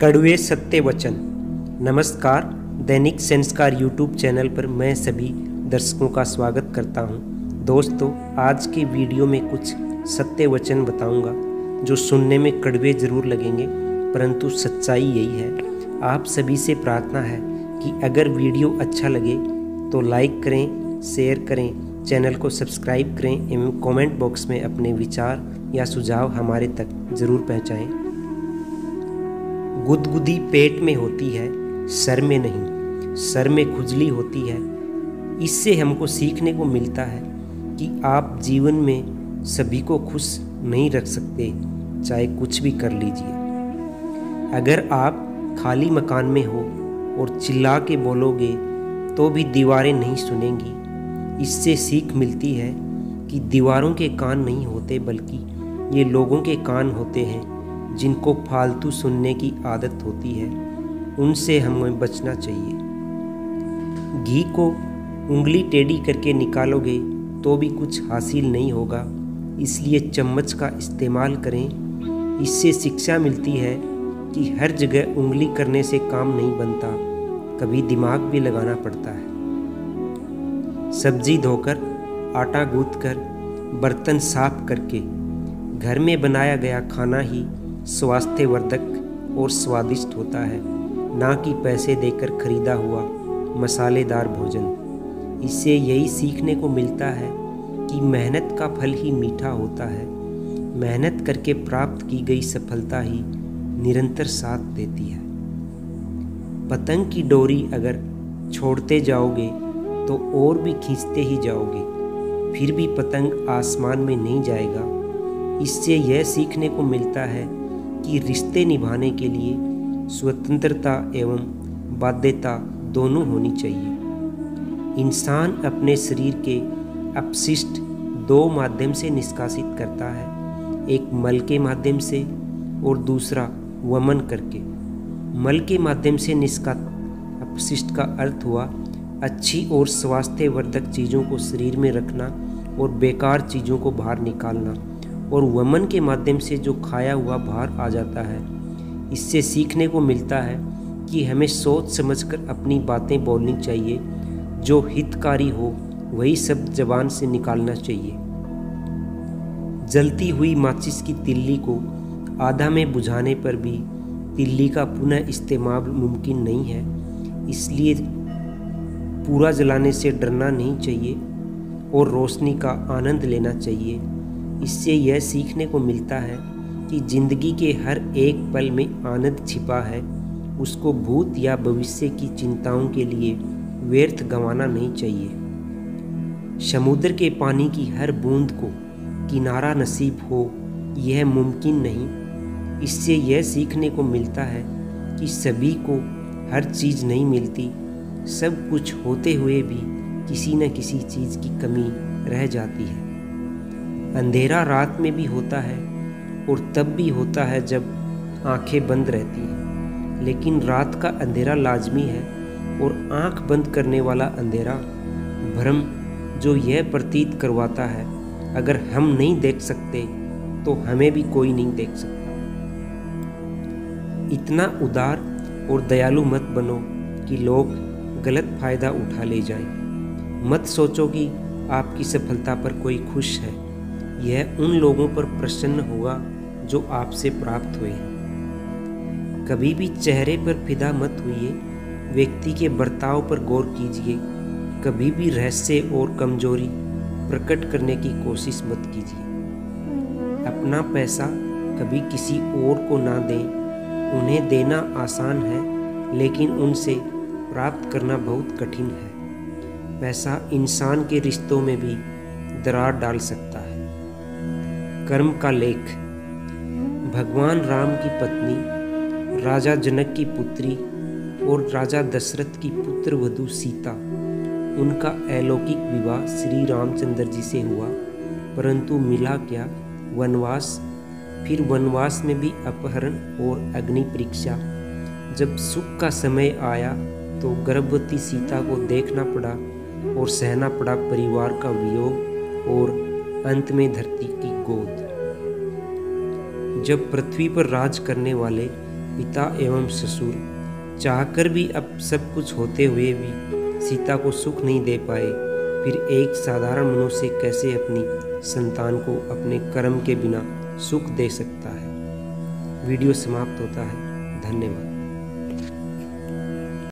कड़वे सत्य वचन। नमस्कार, दैनिक संस्कार यूट्यूब चैनल पर मैं सभी दर्शकों का स्वागत करता हूं। दोस्तों, आज के वीडियो में कुछ सत्य वचन बताऊंगा जो सुनने में कड़वे ज़रूर लगेंगे, परंतु सच्चाई यही है। आप सभी से प्रार्थना है कि अगर वीडियो अच्छा लगे तो लाइक करें, शेयर करें, चैनल को सब्सक्राइब करें एवं कमेंट बॉक्स में अपने विचार या सुझाव हमारे तक ज़रूर पहुँचाएँ। गुदगुदी पेट में होती है, सर में नहीं। सर में खुजली होती है। इससे हमको सीखने को मिलता है कि आप जीवन में सभी को खुश नहीं रख सकते, चाहे कुछ भी कर लीजिए। अगर आप खाली मकान में हो और चिल्ला के बोलोगे तो भी दीवारें नहीं सुनेंगी। इससे सीख मिलती है कि दीवारों के कान नहीं होते, बल्कि ये लोगों के कान होते हैं जिनको फालतू सुनने की आदत होती है। उनसे हमें बचना चाहिए। घी को उंगली टेढ़ी करके निकालोगे तो भी कुछ हासिल नहीं होगा, इसलिए चम्मच का इस्तेमाल करें। इससे शिक्षा मिलती है कि हर जगह उंगली करने से काम नहीं बनता, कभी दिमाग भी लगाना पड़ता है। सब्जी धोकर, आटा गूंथकर, बर्तन साफ करके घर में बनाया गया खाना ही स्वास्थ्यवर्धक और स्वादिष्ट होता है, ना कि पैसे देकर खरीदा हुआ मसालेदार भोजन। इससे यही सीखने को मिलता है कि मेहनत का फल ही मीठा होता है। मेहनत करके प्राप्त की गई सफलता ही निरंतर साथ देती है। पतंग की डोरी अगर छोड़ते जाओगे तो और भी खींचते ही जाओगे, फिर भी पतंग आसमान में नहीं जाएगा। इससे यह सीखने को मिलता है कि रिश्ते निभाने के लिए स्वतंत्रता एवं बाध्यता दोनों होनी चाहिए। इंसान अपने शरीर के अपशिष्ट दो माध्यम से निष्कासित करता है, एक मल के माध्यम से और दूसरा वमन करके। मल के माध्यम से निष्कासित अपशिष्ट का अर्थ हुआ अच्छी और स्वास्थ्यवर्धक चीज़ों को शरीर में रखना और बेकार चीज़ों को बाहर निकालना, और वमन के माध्यम से जो खाया हुआ बाहर आ जाता है। इससे सीखने को मिलता है कि हमें सोच समझकर अपनी बातें बोलनी चाहिए। जो हितकारी हो वही सब जबान से निकालना चाहिए। जलती हुई माचिस की तिल्ली को आधा में बुझाने पर भी तिल्ली का पुनः इस्तेमाल मुमकिन नहीं है। इसलिए पूरा जलाने से डरना नहीं चाहिए और रोशनी का आनंद लेना चाहिए। इससे यह सीखने को मिलता है कि जिंदगी के हर एक पल में आनंद छिपा है। उसको भूत या भविष्य की चिंताओं के लिए व्यर्थ गंवाना नहीं चाहिए। समुद्र के पानी की हर बूंद को किनारा नसीब हो, यह मुमकिन नहीं। इससे यह सीखने को मिलता है कि सभी को हर चीज़ नहीं मिलती। सब कुछ होते हुए भी किसी न किसी चीज़ की कमी रह जाती है। अंधेरा रात में भी होता है और तब भी होता है जब आंखें बंद रहती हैं, लेकिन रात का अंधेरा लाजमी है और आंख बंद करने वाला अंधेरा भ्रम जो यह प्रतीत करवाता है अगर हम नहीं देख सकते तो हमें भी कोई नहीं देख सकता। इतना उदार और दयालु मत बनो कि लोग गलत फायदा उठा ले जाएं। मत सोचो कि आपकी सफलता पर कोई खुश है। यह उन लोगों पर प्रसन्न होगा जो आपसे प्राप्त हुए हैं। कभी भी चेहरे पर फिदा मत होइए, व्यक्ति के बर्ताव पर गौर कीजिए। कभी भी रहस्य और कमजोरी प्रकट करने की कोशिश मत कीजिए। अपना पैसा कभी किसी और को ना दें। उन्हें देना आसान है, लेकिन उनसे प्राप्त करना बहुत कठिन है। पैसा इंसान के रिश्तों में भी दरार डाल सकता है। कर्म का लेख। भगवान राम की पत्नी, राजा जनक की पुत्री और राजा दशरथ की पुत्र वधू सीता, उनका अलौकिक विवाह श्री रामचंद्र जी से हुआ, परंतु मिला क्या? वनवास। फिर वनवास में भी अपहरण और अग्नि परीक्षा। जब सुख का समय आया तो गर्भवती सीता को देखना पड़ा और सहना पड़ा परिवार का वियोग और अंत में धरती की गोद। जब पृथ्वी पर राज करने वाले पिता एवं ससुर चाहकर भी अब सब कुछ होते हुए भी सीता को सुख नहीं दे पाए, फिर एक साधारण मनुष्य कैसे अपनी संतान को अपने कर्म के बिना सुख दे सकता है। वीडियो समाप्त होता है। धन्यवाद।